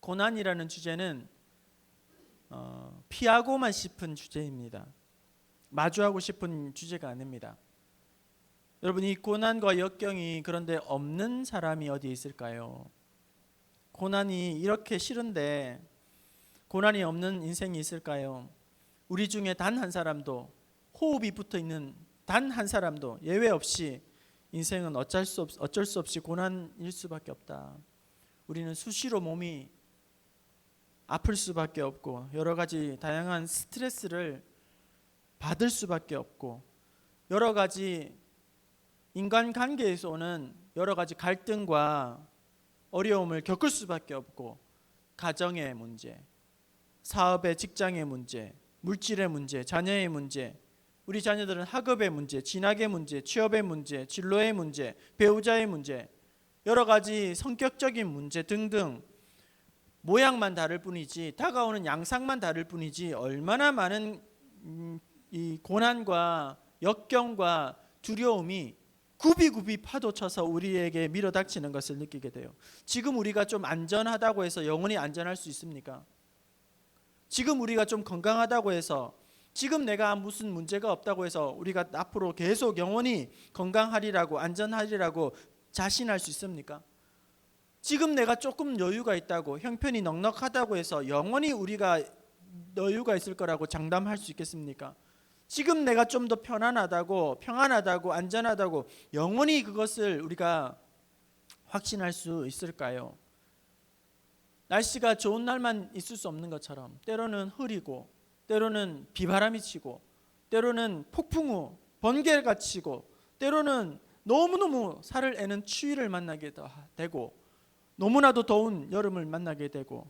고난이라는 주제는 피하고만 싶은 주제입니다. 마주하고 싶은 주제가 아닙니다. 여러분, 이 고난과 역경이 그런데 없는 사람이 어디에 있을까요? 고난이 이렇게 싫은데 고난이 없는 인생이 있을까요? 우리 중에 단 한 사람도, 호흡이 붙어 있는 단 한 사람도 예외 없이 인생은 어쩔 수 없이 고난일 수밖에 없다. 우리는 수시로 몸이 아플 수밖에 없고 여러 가지 다양한 스트레스를 받을 수밖에 없고 여러 가지 인간관계에서 오는 여러 가지 갈등과 어려움을 겪을 수밖에 없고, 가정의 문제, 사업의 직장의 문제, 물질의 문제, 자녀의 문제, 우리 자녀들은 학업의 문제, 진학의 문제, 취업의 문제, 진로의 문제, 배우자의 문제, 여러 가지 성격적인 문제 등등, 모양만 다를 뿐이지, 다가오는 양상만 다를 뿐이지 얼마나 많은 이 고난과 역경과 두려움이 굽이굽이 파도쳐서 우리에게 밀어닥치는 것을 느끼게 돼요. 지금 우리가 좀 안전하다고 해서 영원히 안전할 수 있습니까? 지금 우리가 좀 건강하다고 해서, 지금 내가 무슨 문제가 없다고 해서 우리가 앞으로 계속 영원히 건강하리라고, 안전하리라고 자신할 수 있습니까? 지금 내가 조금 여유가 있다고, 형편이 넉넉하다고 해서 영원히 우리가 여유가 있을 거라고 장담할 수 있겠습니까? 지금 내가 좀 더 편안하다고, 안전하다고 영원히 그것을 우리가 확신할 수 있을까요? 날씨가 좋은 날만 있을 수 없는 것처럼 때로는 흐리고, 때로는 비바람이 치고, 때로는 폭풍우, 번개가 치고, 때로는 너무너무 살을 애는 추위를 만나게 되고, 너무나도 더운 여름을 만나게 되고,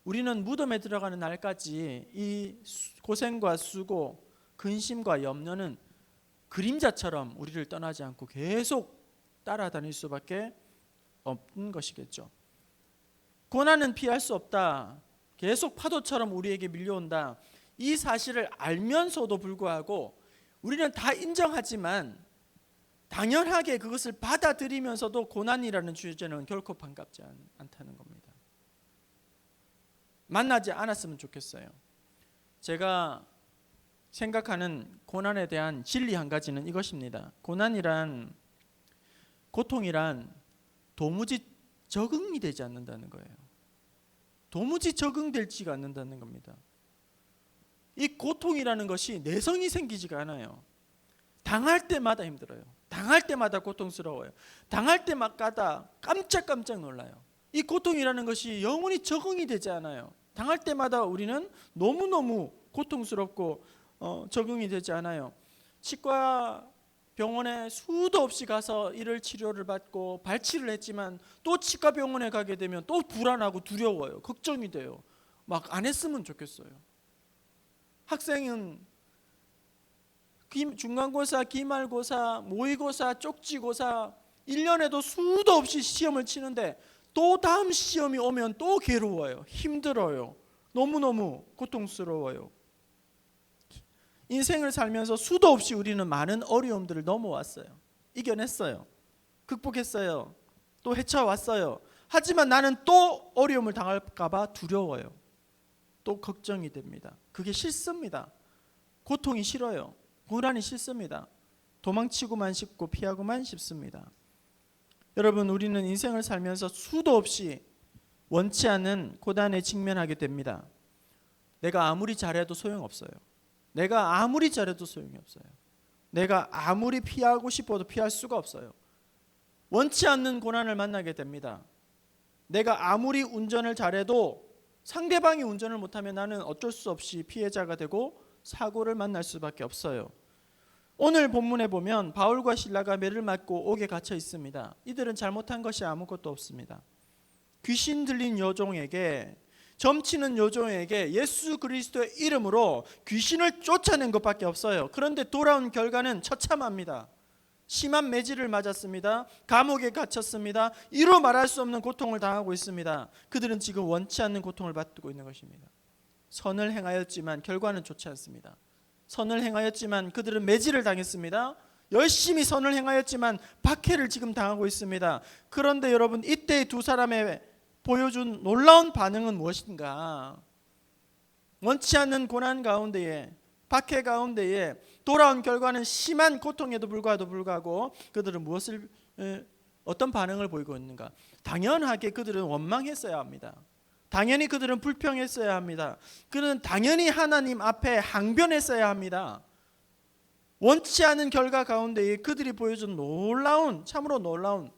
우리는 무덤에 들어가는 날까지 이 고생과 수고, 근심과 염려는 그림자처럼 우리를 떠나지 않고 계속 따라다닐 수밖에 없는 것이겠죠. 고난은 피할 수 없다, 계속 파도처럼 우리에게 밀려온다, 이 사실을 알면서도 불구하고 우리는 다 인정하지만 당연하게 그것을 받아들이면서도 고난이라는 주제는 결코 반갑지 않다는 겁니다. 만나지 않았으면 좋겠어요. 제가 생각하는 고난에 대한 진리 한 가지는 이것입니다. 고통이란 도무지 적응이 되지 않는다는 거예요. 도무지 적응되지가 않는다는 겁니다. 이 고통이라는 것이 내성이 생기지가 않아요. 당할 때마다 힘들어요. 당할 때마다 고통스러워요. 당할 때마다 깜짝깜짝 놀라요. 이 고통이라는 것이 영원히 적응이 되지 않아요. 당할 때마다 우리는 너무너무 고통스럽고 적응이 되지 않아요. 치과 병원에 수도 없이 가서 이를 치료를 받고 발치를 했지만 또 치과 병원에 가게 되면 또 불안하고 두려워요. 걱정이 돼요. 막 안 했으면 좋겠어요. 학생은 중간고사, 기말고사, 모의고사, 쪽지고사 1년에도 수도 없이 시험을 치는데 또 다음 시험이 오면 또 괴로워요. 힘들어요. 너무너무 고통스러워요. 인생을 살면서 수도 없이 우리는 많은 어려움들을 넘어왔어요. 이겨냈어요. 극복했어요. 또 헤쳐왔어요. 하지만 나는 또 어려움을 당할까 봐 두려워요. 또 걱정이 됩니다. 그게 싫습니다. 고통이 싫어요. 고난이 싫습니다. 도망치고만 싶고 피하고만 싶습니다. 여러분, 우리는 인생을 살면서 수도 없이 원치 않는 고난에 직면하게 됩니다. 내가 아무리 잘해도 소용없어요. 내가 아무리 잘해도 소용이 없어요. 내가 아무리 피하고 싶어도 피할 수가 없어요. 원치 않는 고난을 만나게 됩니다. 내가 아무리 운전을 잘해도 상대방이 운전을 못하면 나는 어쩔 수 없이 피해자가 되고 사고를 만날 수밖에 없어요. 오늘 본문에 보면 바울과 실라가 매를 맞고 옥에 갇혀 있습니다. 이들은 잘못한 것이 아무것도 없습니다. 귀신 들린 여종에게, 점치는 여종에게 예수 그리스도의 이름으로 귀신을 쫓아낸 것밖에 없어요. 그런데 돌아온 결과는 처참합니다. 심한 매질을 맞았습니다. 감옥에 갇혔습니다. 이루 말할 수 없는 고통을 당하고 있습니다. 그들은 지금 원치 않는 고통을 받고 있는 것입니다. 선을 행하였지만 결과는 좋지 않습니다. 선을 행하였지만 그들은 매질을 당했습니다. 열심히 선을 행하였지만 박해를 지금 당하고 있습니다. 그런데 여러분, 이때 두 사람의 보여준 놀라운 반응은 무엇인가? 원치 않는 고난 가운데에, 박해 가운데에 돌아온 결과는 심한 고통에도 불구하고 그들은 어떤 반응을 보이고 있는가? 당연하게 그들은 원망했어야 합니다. 당연히 그들은 불평했어야 합니다. 그들은 당연히 하나님 앞에 항변했어야 합니다. 원치 않은 결과 가운데에 그들이 보여준 참으로 놀라운,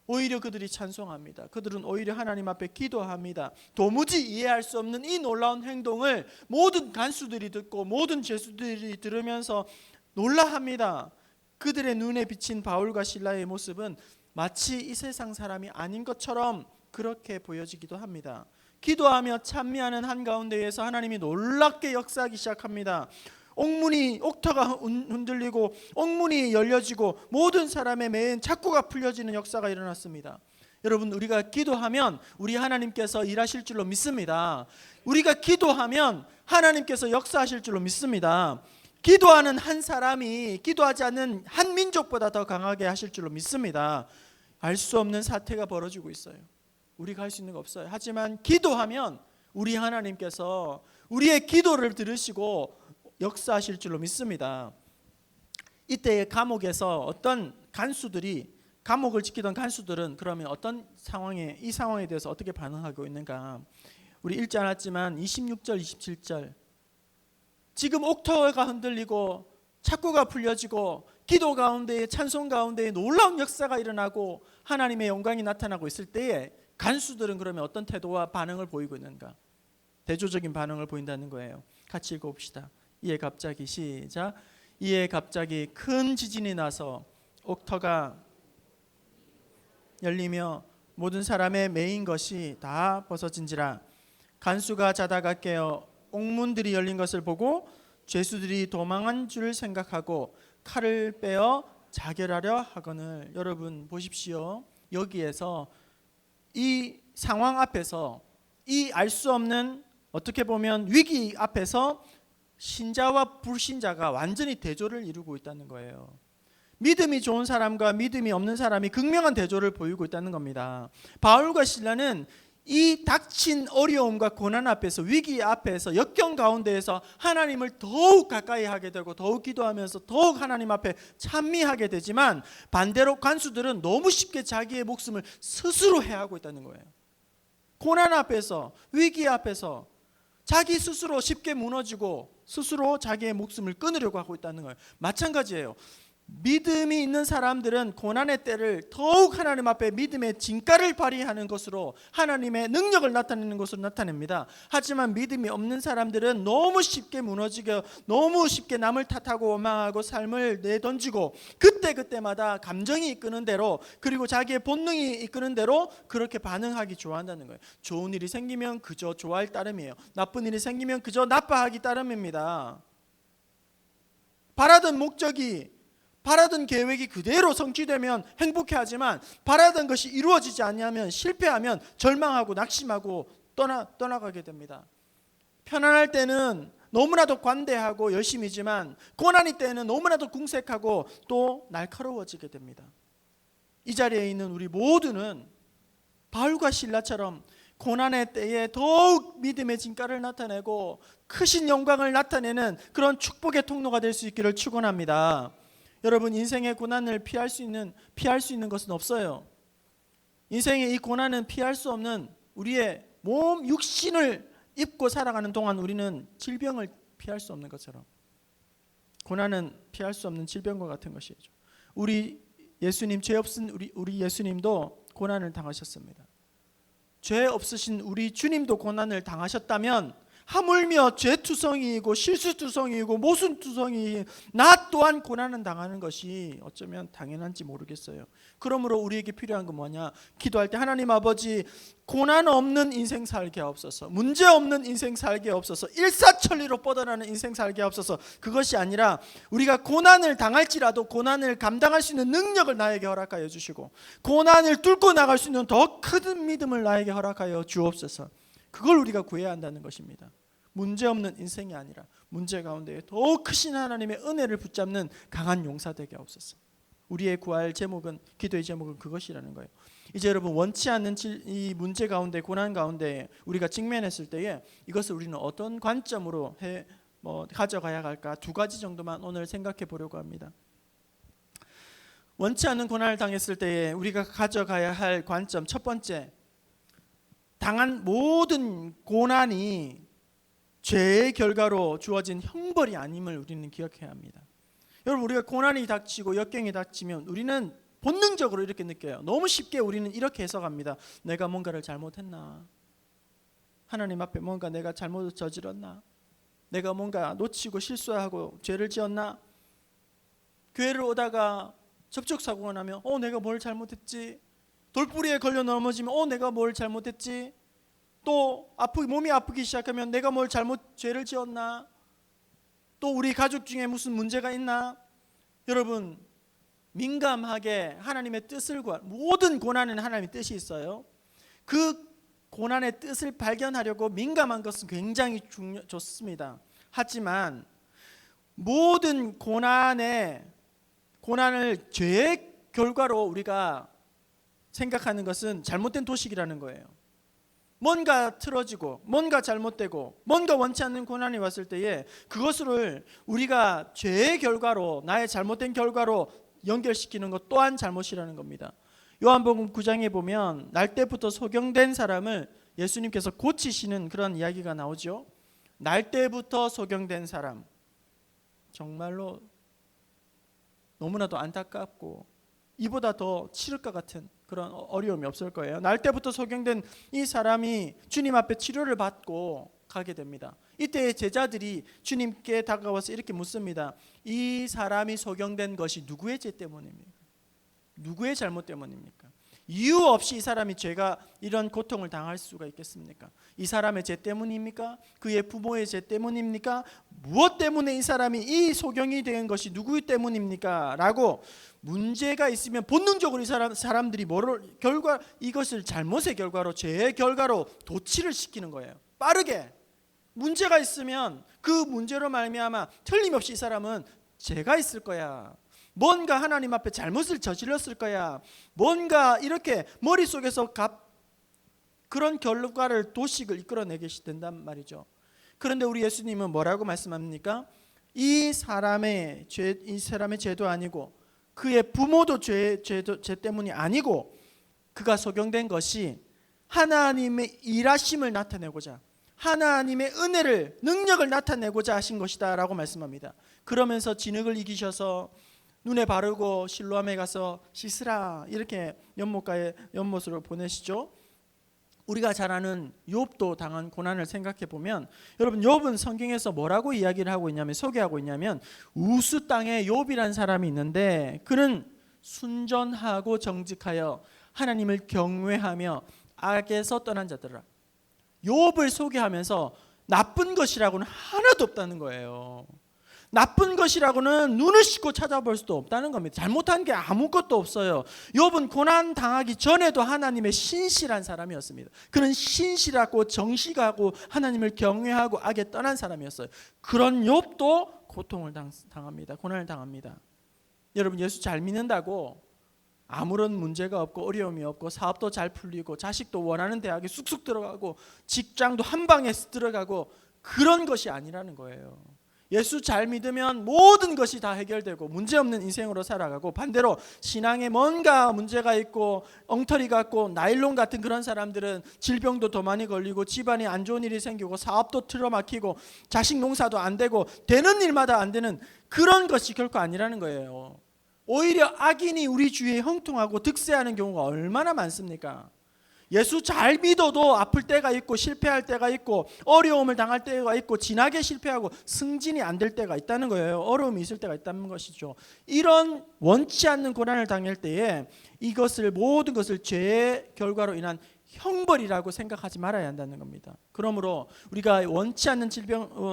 오히려 그들이 찬송합니다. 그들은 오히려 하나님 앞에 기도합니다. 도무지 이해할 수 없는 이 놀라운 행동을 모든 간수들이 듣고 모든 죄수들이 들으면서 놀라합니다. 그들의 눈에 비친 바울과 실라의 모습은 마치 이 세상 사람이 아닌 것처럼 그렇게 보여지기도 합니다. 기도하며 찬미하는 한가운데에서 하나님이 놀랍게 역사하기 시작합니다. 옥터가 흔들리고 옥문이 열려지고 모든 사람의 매인 착고가 풀려지는 역사가 일어났습니다. 여러분, 우리가 기도하면 우리 하나님께서 일하실 줄로 믿습니다. 우리가 기도하면 하나님께서 역사하실 줄로 믿습니다. 기도하는 한 사람이 기도하지 않는 한 민족보다 더 강하게 하실 줄로 믿습니다. 알 수 없는 사태가 벌어지고 있어요. 우리가 할 수 있는 거 없어요. 하지만 기도하면 우리 하나님께서 우리의 기도를 들으시고 역사하실 줄로 믿습니다. 이때의 감옥에서 어떤 간수들이, 감옥을 지키던 간수들은 그러면 어떤 상황에, 이 상황에 대해서 어떻게 반응하고 있는가? 우리 읽지 않았지만 26절 27절, 지금 옥터가 흔들리고 착고가 풀려지고 기도 가운데에, 찬송 가운데에 놀라운 역사가 일어나고 하나님의 영광이 나타나고 있을 때에 간수들은 그러면 어떤 태도와 반응을 보이고 있는가? 대조적인 반응을 보인다는 거예요. 같이 읽어봅시다. 이에 갑자기, 시작. 이에 갑자기 큰 지진이 나서 옥터가 열리며 모든 사람의 매인 것이 다 벗어진지라. 간수가 자다가 깨어 옥문들이 열린 것을 보고 죄수들이 도망한 줄 생각하고 칼을 빼어 자결하려 하거늘. 여러분 보십시오. 여기에서 이 상황 앞에서, 이 알 수 없는, 어떻게 보면 위기 앞에서 신자와 불신자가 완전히 대조를 이루고 있다는 거예요. 믿음이 좋은 사람과 믿음이 없는 사람이 극명한 대조를 보이고 있다는 겁니다. 바울과 실라는 이 닥친 어려움과 고난 앞에서, 위기 앞에서, 역경 가운데에서 하나님을 더욱 가까이 하게 되고 더욱 기도하면서 더욱 하나님 앞에 찬미하게 되지만, 반대로 간수들은 너무 쉽게 자기의 목숨을 스스로 해하고 있다는 거예요. 고난 앞에서, 위기 앞에서 자기 스스로 쉽게 무너지고 스스로 자기의 목숨을 끊으려고 하고 있다는 거예요. 마찬가지예요. 믿음이 있는 사람들은 고난의 때를 더욱 하나님 앞에 믿음의 진가를 발휘하는 것으로, 하나님의 능력을 나타내는 것으로 나타냅니다. 하지만 믿음이 없는 사람들은 너무 쉽게 무너지고 너무 쉽게 남을 탓하고 원망하고 삶을 내던지고 그때마다 감정이 이끄는 대로, 그리고 자기의 본능이 이끄는 대로 그렇게 반응하기 좋아한다는 거예요. 좋은 일이 생기면 그저 좋아할 따름이에요. 나쁜 일이 생기면 그저 나빠하기 따름입니다. 바라던 목적이, 바라던 계획이 그대로 성취되면 행복해하지만 바라던 것이 이루어지지 않으면, 실패하면 절망하고 낙심하고 떠나가게 됩니다. 편안할 때는 너무나도 관대하고 열심이지만 고난이 때는 너무나도 궁색하고 또 날카로워지게 됩니다. 이 자리에 있는 우리 모두는 바울과 실라처럼 고난의 때에 더욱 믿음의 진가를 나타내고 크신 영광을 나타내는 그런 축복의 통로가 될 수 있기를 축원합니다. 여러분, 인생의 고난을 피할 수 있는 것은 없어요. 인생의 이 고난은 피할 수 없는, 우리의 몸, 육신을 입고 살아가는 동안 우리는 질병을 피할 수 없는 것처럼 고난은 피할 수 없는 질병과 같은 것이죠. 우리 예수님, 죄 없은 우리 예수님도 고난을 당하셨습니다. 죄 없으신 우리 주님도 고난을 당하셨다면, 하물며 죄투성이이고 실수투성이이고 모순투성이 나 또한 고난은 당하는 것이 어쩌면 당연한지 모르겠어요. 그러므로 우리에게 필요한 건 뭐냐? 기도할 때 하나님 아버지, 고난 없는 인생 살게 없어서, 문제 없는 인생 살게 없어서, 일사천리로 뻗어나는 인생 살게 없어서. 그것이 아니라 우리가 고난을 당할지라도 고난을 감당할 수 있는 능력을 나에게 허락하여 주시고, 고난을 뚫고 나갈 수 있는 더 큰 믿음을 나에게 허락하여 주옵소서. 그걸 우리가 구해야 한다는 것입니다. 문제 없는 인생이 아니라 문제 가운데 더욱 크신 하나님의 은혜를 붙잡는 강한 용사 되게 하옵소서. 우리의 구할 제목은, 기도의 제목은 그것이라는 거예요. 이제 여러분 원치 않는 이 문제 가운데 고난 가운데 우리가 직면했을 때에 이것을 우리는 어떤 관점으로 가져가야 할까? 두 가지 정도만 오늘 생각해 보려고 합니다. 원치 않는 고난을 당했을 때에 우리가 가져가야 할 관점 첫 번째, 당한 모든 고난이 죄의 결과로 주어진 형벌이 아님을 우리는 기억해야 합니다. 여러분 우리가 고난이 닥치고 역경이 닥치면 우리는 본능적으로 이렇게 느껴요. 너무 쉽게 우리는 이렇게 해석합니다. 내가 뭔가를 잘못했나? 하나님 앞에 뭔가 내가 잘못을 저질렀나? 내가 뭔가 놓치고 실수하고 죄를 지었나? 교회를 오다가 접촉사고가 나면 내가 뭘 잘못했지? 돌부리에 걸려 넘어지면 내가 뭘 잘못했지? 또 몸이 아프기 시작하면 내가 뭘 죄를 지었나? 또 우리 가족 중에 무슨 문제가 있나? 여러분 민감하게 하나님의 뜻을 모든 고난에는 하나님의 뜻이 있어요. 그 고난의 뜻을 발견하려고 민감한 것은 굉장히 좋습니다. 하지만 모든 고난을 죄의 결과로 우리가 생각하는 것은 잘못된 도식이라는 거예요. 뭔가 틀어지고 뭔가 잘못되고 뭔가 원치 않는 고난이 왔을 때에 그것을 우리가 죄의 결과로, 나의 잘못된 결과로 연결시키는 것 또한 잘못이라는 겁니다. 요한복음 9장에 보면 날 때부터 소경된 사람을 예수님께서 고치시는 그런 이야기가 나오죠. 날 때부터 소경된 사람, 정말로 너무나도 안타깝고 이보다 더 치를 것 같은 그런 어려움이 없을 거예요. 날 때부터 소경된 이 사람이 주님 앞에 치료를 받고 가게 됩니다. 이때 제자들이 주님께 다가와서 이렇게 묻습니다. 이 사람이 소경된 것이 누구의 죄 때문입니까? 누구의 잘못 때문입니까? 이유 없이 이 사람이 죄가 이런 고통을 당할 수가 있겠습니까? 이 사람의 죄 때문입니까? 그의 부모의 죄 때문입니까? 무엇 때문에 이 사람이 이 소경이 된 것이 누구 때문입니까? 라고 문제가 있으면 본능적으로 이 사람들이 이것을 잘못의 결과로, 죄의 결과로 도치를 시키는 거예요. 빠르게 문제가 있으면 그 문제로 말미암아 틀림없이 이 사람은 죄가 있을 거야, 뭔가 하나님 앞에 잘못을 저질렀을 거야, 뭔가 이렇게 머릿속에서 그런 결과를, 도식을 이끌어내게 된단 말이죠. 그런데 우리 예수님은 뭐라고 말씀합니까? 이 사람의 죄도 아니고 그의 부모도 죄 때문이 아니고 그가 소경된 것이 하나님의 일하심을 나타내고자, 하나님의 은혜를, 능력을 나타내고자 하신 것이다 라고 말씀합니다. 그러면서 진흙을 이기셔서 눈에 바르고 실로암에 가서 씻으라, 이렇게 연못으로 보내시죠. 우리가 잘 아는 욥도 당한 고난을 생각해 보면, 여러분 욥은 성경에서 뭐라고 이야기를 하고 있냐면, 소개하고 있냐면, 우스 땅에 욥이라는 사람이 있는데 그는 순전하고 정직하여 하나님을 경외하며 악에서 떠난 자들아. 욥을 소개하면서 나쁜 것이라고는 하나도 없다는 거예요. 나쁜 것이라고는 눈을 씻고 찾아볼 수도 없다는 겁니다. 잘못한 게 아무것도 없어요. 욥은 고난 당하기 전에도 하나님의 신실한 사람이었습니다. 그는 신실하고 정직하고 하나님을 경외하고 악에 떠난 사람이었어요. 그런 욥도 고통을 당합니다. 고난을 당합니다. 여러분 예수 잘 믿는다고 아무런 문제가 없고 어려움이 없고 사업도 잘 풀리고 자식도 원하는 대학에 쑥쑥 들어가고 직장도 한 방에 들어가고 그런 것이 아니라는 거예요. 예수 잘 믿으면 모든 것이 다 해결되고 문제없는 인생으로 살아가고, 반대로 신앙에 뭔가 문제가 있고 엉터리 같고 나일론 같은 그런 사람들은 질병도 더 많이 걸리고 집안에 안 좋은 일이 생기고 사업도 틀어막히고 자식 농사도 안 되고 되는 일마다 안 되는 그런 것이 결코 아니라는 거예요. 오히려 악인이 우리 주위에 형통하고 득세하는 경우가 얼마나 많습니까? 예수 잘 믿어도 아플 때가 있고 실패할 때가 있고 어려움을 당할 때가 있고 진하게 실패하고 승진이 안 될 때가 있다는 거예요. 어려움이 있을 때가 있다는 것이죠. 이런 원치 않는 고난을 당할 때에 이것을, 모든 것을 죄의 결과로 인한 형벌이라고 생각하지 말아야 한다는 겁니다. 그러므로 우리가 원치 않는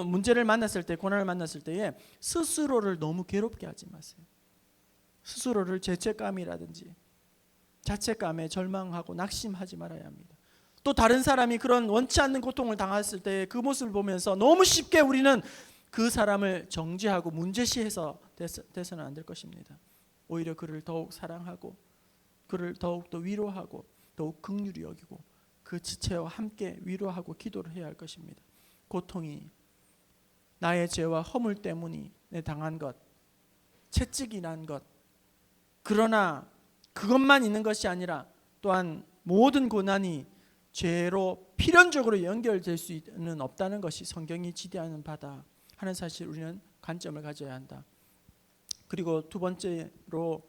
문제를 만났을 때, 고난을 만났을 때에 스스로를 너무 괴롭게 하지 마세요. 스스로를 죄책감이라든지 자책감에 절망하고 낙심하지 말아야 합니다. 또 다른 사람이 그런 원치 않는 고통을 당했을 때 그 모습을 보면서 너무 쉽게 우리는 그 사람을 정죄하고 문제시해서 돼서는 안 될 것입니다. 오히려 그를 더욱 사랑하고 그를 더욱더 위로하고 더욱 긍휼히 여기고 그 지체와 함께 위로하고 기도를 해야 할 것입니다. 고통이 나의 죄와 허물 때문에 당한 것, 채찍이 난 것, 그러나 그것만 있는 것이 아니라 또한 모든 고난이 죄로 필연적으로 연결될 수는 없다는 것이 성경이 지대하는 바다 하는 사실 우리는 관점을 가져야 한다. 그리고 두 번째로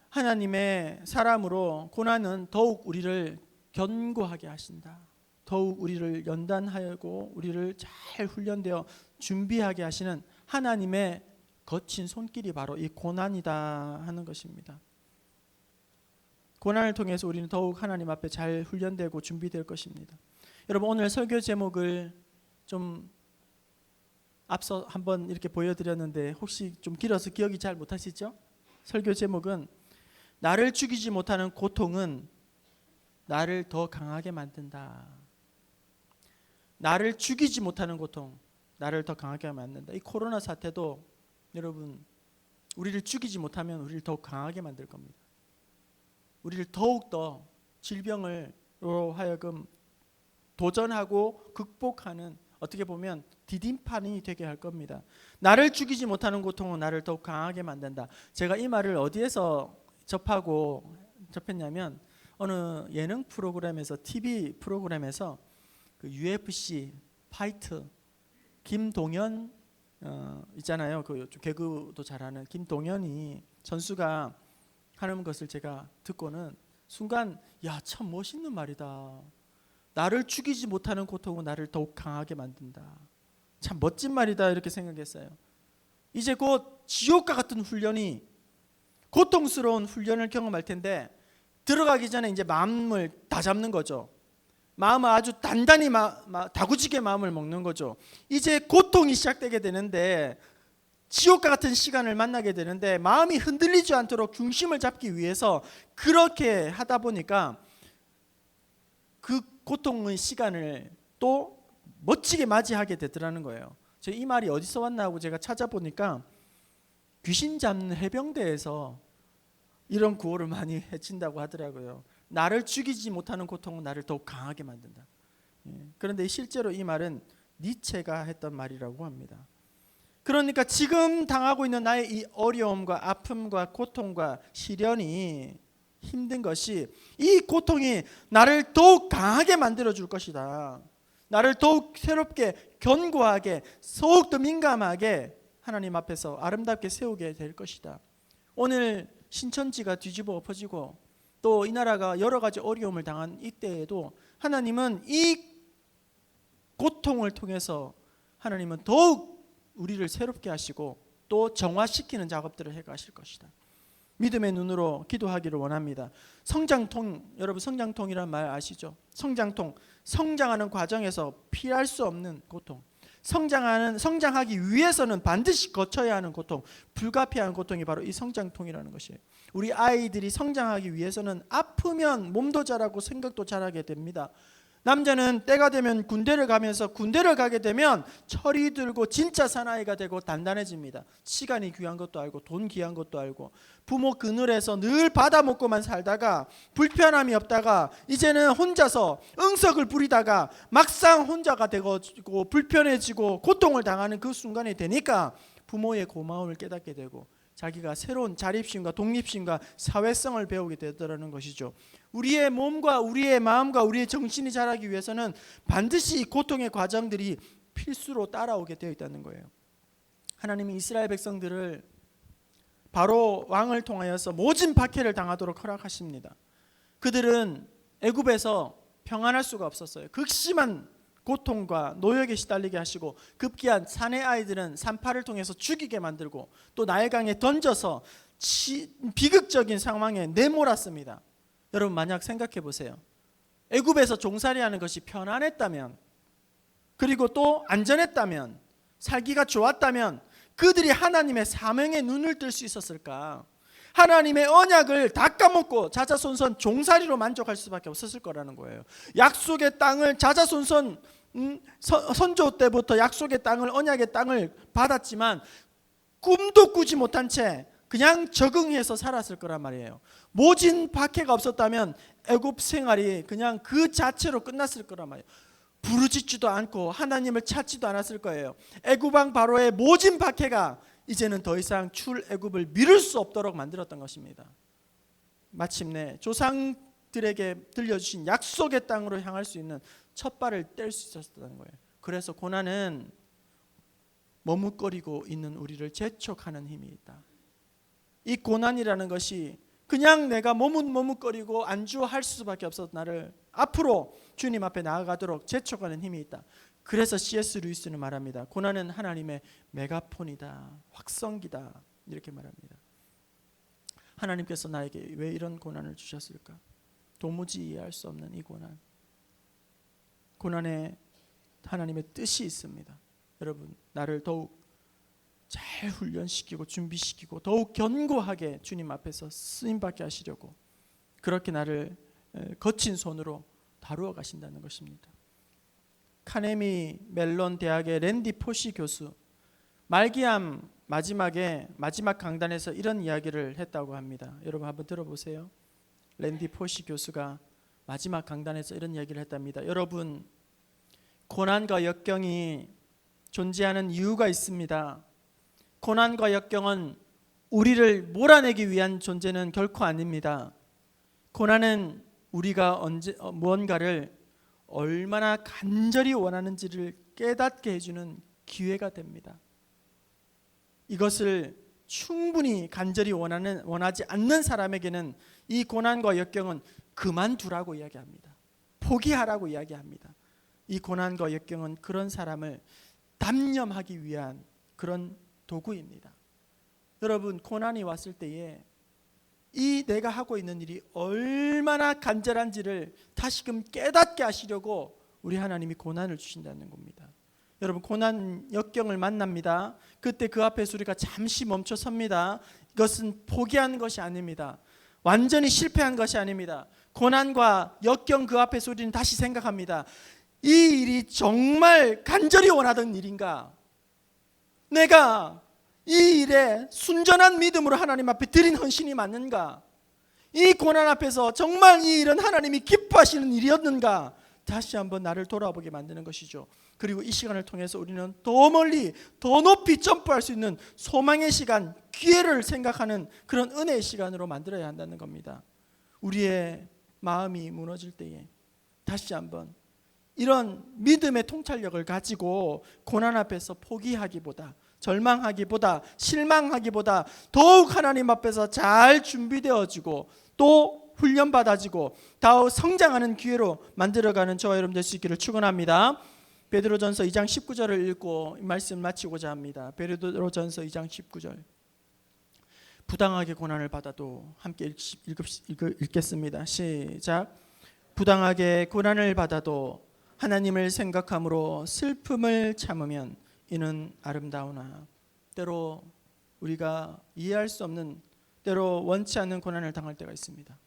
하나님의 사람으로 고난은 더욱 우리를 견고하게 하신다. 더욱 우리를 연단하고 우리를 잘 훈련되어 준비하게 하시는 하나님의 거친 손길이 바로 이 고난이다 하는 것입니다. 고난을 통해서 우리는 더욱 하나님 앞에 잘 훈련되고 준비될 것입니다. 여러분, 오늘 설교 제목을 좀 앞서 한번 이렇게 보여드렸는데 혹시 좀 길어서 기억이 잘 못하시죠? 설교 제목은 나를 죽이지 못하는 고통은 나를 더 강하게 만든다. 나를 죽이지 못하는 고통, 나를 더 강하게 만든다. 이 코로나 사태도 여러분, 우리를 죽이지 못하면 우리를 더욱 강하게 만들 겁니다. 우리를 더욱더 질병으로 하여금 도전하고 극복하는, 어떻게 보면 디딤판이 되게 할 겁니다. 나를 죽이지 못하는 고통은 나를 더욱 강하게 만든다. 제가 이 말을 어디에서 접했냐면 어느 예능 프로그램에서, TV 프로그램에서 그 UFC 파이트 김동현 있잖아요. 그 개그도 잘하는 김동현이 선수가 하는 것을 제가 듣고는 순간 야, 참 멋있는 말이다. 나를 죽이지 못하는 고통은 나를 더욱 강하게 만든다. 참 멋진 말이다 이렇게 생각했어요. 이제 곧 지옥과 같은 훈련이, 고통스러운 훈련을 경험할 텐데 들어가기 전에 이제 마음을 다 잡는 거죠. 마음을 아주 단단히 다구지게 마음을 먹는 거죠. 이제 고통이 시작되게 되는데, 지옥과 같은 시간을 만나게 되는데 마음이 흔들리지 않도록 중심을 잡기 위해서 그렇게 하다 보니까 그 고통의 시간을 또 멋지게 맞이하게 되더라는 거예요. 제가 이 말이 어디서 왔나 하고 제가 찾아보니까 귀신 잡는 해병대에서 이런 구호를 많이 해친다고 하더라고요. 나를 죽이지 못하는 고통은 나를 더욱 강하게 만든다. 그런데 실제로 이 말은 니체가 했던 말이라고 합니다. 그러니까 지금 당하고 있는 나의 이 어려움과 아픔과 고통과 시련이, 힘든 것이, 이 고통이 나를 더욱 강하게 만들어 줄 것이다. 나를 더욱 새롭게, 견고하게, 더욱더 민감하게 하나님 앞에서 아름답게 세우게 될 것이다. 오늘 신천지가 뒤집어 엎어지고 또 이 나라가 여러 가지 어려움을 당한 이때에도 하나님은 이 고통을 통해서 하나님은 더욱 우리를 새롭게 하시고 또 정화시키는 작업들을 해가실 것이다. 믿음의 눈으로 기도하기를 원합니다. 성장통, 여러분 성장통이란 말 아시죠? 성장통, 성장하는 과정에서 피할 수 없는 고통, 성장하기 위해서는 반드시 거쳐야 하는 고통, 불가피한 고통이 바로 이 성장통이라는 것이에요. 우리 아이들이 성장하기 위해서는 아프면 몸도 자라고 생각도 자라게 됩니다. 남자는 때가 되면 군대를 가게 되면 철이 들고 진짜 사나이가 되고 단단해집니다. 시간이 귀한 것도 알고 돈 귀한 것도 알고, 부모 그늘에서 늘 받아먹고만 살다가 불편함이 없다가 이제는 혼자서 응석을 부리다가 막상 혼자가 되고 불편해지고 고통을 당하는 그 순간이 되니까 부모의 고마움을 깨닫게 되고 자기가 새로운 자립심과 독립심과 사회성을 배우게 되더라는 것이죠. 우리의 몸과 우리의 마음과 우리의 정신이 자라기 위해서는 반드시 이 고통의 과정들이 필수로 따라오게 되어 있다는 거예요. 하나님이 이스라엘 백성들을 바로 왕을 통하여서 모진 박해를 당하도록 허락하십니다. 그들은 애굽에서 평안할 수가 없었어요. 극심한 고통과 노역에 시달리게 하시고 급기야 사내 아이들은 산파를 통해서 죽이게 만들고 또 나일강에 던져서 비극적인 상황에 내몰았습니다. 여러분 만약 생각해 보세요. 애굽에서 종살이하는 것이 편안했다면, 그리고 또 안전했다면, 살기가 좋았다면 그들이 하나님의 사명에 눈을 뜰 수 있었을까? 하나님의 언약을 다 까먹고 자자손손 종살이로 만족할 수밖에 없었을 거라는 거예요. 약속의 땅을 자자손손 선조 때부터 약속의 땅을, 언약의 땅을 받았지만 꿈도 꾸지 못한 채 그냥 적응해서 살았을 거란 말이에요. 모진 박해가 없었다면 애굽 생활이 그냥 그 자체로 끝났을 거란 말이에요. 부르짖지도 않고 하나님을 찾지도 않았을 거예요. 애굽 왕 바로의 모진 박해가 이제는 더 이상 출애굽을 미룰 수 없도록 만들었던 것입니다. 마침내 조상들에게 들려주신 약속의 땅으로 향할 수 있는 첫 발을 뗄 수 있었다는 거예요. 그래서 고난은 머뭇거리고 있는 우리를 재촉하는 힘이 있다. 이 고난이라는 것이 그냥 내가 머뭇거리고 안주할 수밖에 없었던 나를 앞으로 주님 앞에 나아가도록 재촉하는 힘이 있다. 그래서 C.S. 루이스는 말합니다. 고난은 하나님의 메가폰이다, 확성기다, 이렇게 말합니다. 하나님께서 나에게 왜 이런 고난을 주셨을까? 도무지 이해할 수 없는 이 고난. 고난에 하나님의 뜻이 있습니다. 여러분, 나를 더욱 잘 훈련시키고 준비시키고 더욱 견고하게 주님 앞에서 쓰임받게 하시려고 그렇게 나를 거친 손으로 다루어 가신다는 것입니다. 카네미 멜론 대학의 랜디 포시 교수, 말기암 마지막 강단에서 이런 이야기를 했다고 합니다. 여러분 한번 들어보세요. 랜디 포시 교수가 마지막 강단에서 이런 이야기를 했답니다. 여러분, 고난과 역경이 존재하는 이유가 있습니다. 고난과 역경은 우리를 몰아내기 위한 존재는 결코 아닙니다. 고난은 우리가 무언가를 얼마나 간절히 원하는지를 깨닫게 해주는 기회가 됩니다. 이것을 충분히 간절히 원하지 않는 사람에게는 이 고난과 역경은 그만두라고 이야기합니다. 포기하라고 이야기합니다. 이 고난과 역경은 그런 사람을 단념하기 위한 그런 도구입니다. 여러분, 고난이 왔을 때에 이 내가 하고 있는 일이 얼마나 간절한지를 다시금 깨닫게 하시려고 우리 하나님이 고난을 주신다는 겁니다. 여러분, 고난 역경을 만납니다. 그때 그 앞에서 우리가 잠시 멈춰 섭니다. 이것은 포기하는 것이 아닙니다. 완전히 실패한 것이 아닙니다. 고난과 역경 그 앞에서 우리는 다시 생각합니다. 이 일이 정말 간절히 원하던 일인가? 내가 이 일에 순전한 믿음으로 하나님 앞에 드린 헌신이 맞는가? 이 고난 앞에서 정말 이 일은 하나님이 기뻐하시는 일이었는가? 다시 한번 나를 돌아보게 만드는 것이죠. 그리고 이 시간을 통해서 우리는 더 멀리 더 높이 점프할 수 있는 소망의 시간, 기회를 생각하는 그런 은혜의 시간으로 만들어야 한다는 겁니다. 우리의 마음이 무너질 때에 다시 한번 이런 믿음의 통찰력을 가지고 고난 앞에서 포기하기보다, 절망하기보다, 실망하기보다 더욱 하나님 앞에서 잘 준비되어지고 또 훈련받아지고 더욱 성장하는 기회로 만들어가는 저와 여러분 될 수 있기를 축원합니다. 베드로전서 2장 19절을 읽고 이 말씀 마치고자 합니다. 베드로전서 2장 19절. 부당하게 고난을 받아도 함께 읽겠습니다. 시작. 부당하게 고난을 받아도 하나님을 생각함으로 슬픔을 참으면 이는 아름다우나. 때로 우리가 이해할 수 없는, 때로 원치 않는 고난을 당할 때가 있습니다.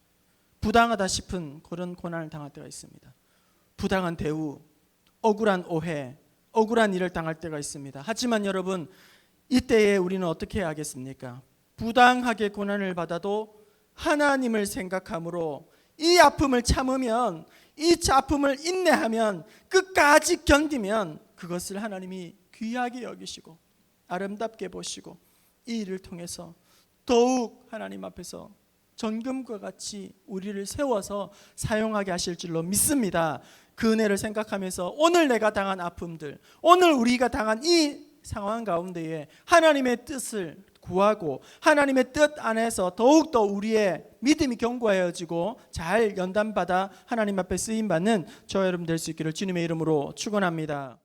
부당하다 싶은 그런 고난을 당할 때가 있습니다. 부당한 대우, 억울한 오해, 억울한 일을 당할 때가 있습니다. 하지만 여러분, 이때에 우리는 어떻게 해야 하겠습니까? 부당하게 고난을 받아도 하나님을 생각함으로 이 아픔을 참으면, 이 아픔을 인내하면, 끝까지 견디면 그것을 하나님이 귀하게 여기시고 아름답게 보시고 이 일을 통해서 더욱 하나님 앞에서 전금과 같이 우리를 세워서 사용하게 하실 줄로 믿습니다. 그 은혜를 생각하면서 오늘 내가 당한 아픔들, 오늘 우리가 당한 이 상황 가운데에 하나님의 뜻을 구하고 하나님의 뜻 안에서 더욱더 우리의 믿음이 견고해지고 잘 연단받아 하나님 앞에 쓰임받는 저와 여러분 될 수 있기를 주님의 이름으로 축원합니다.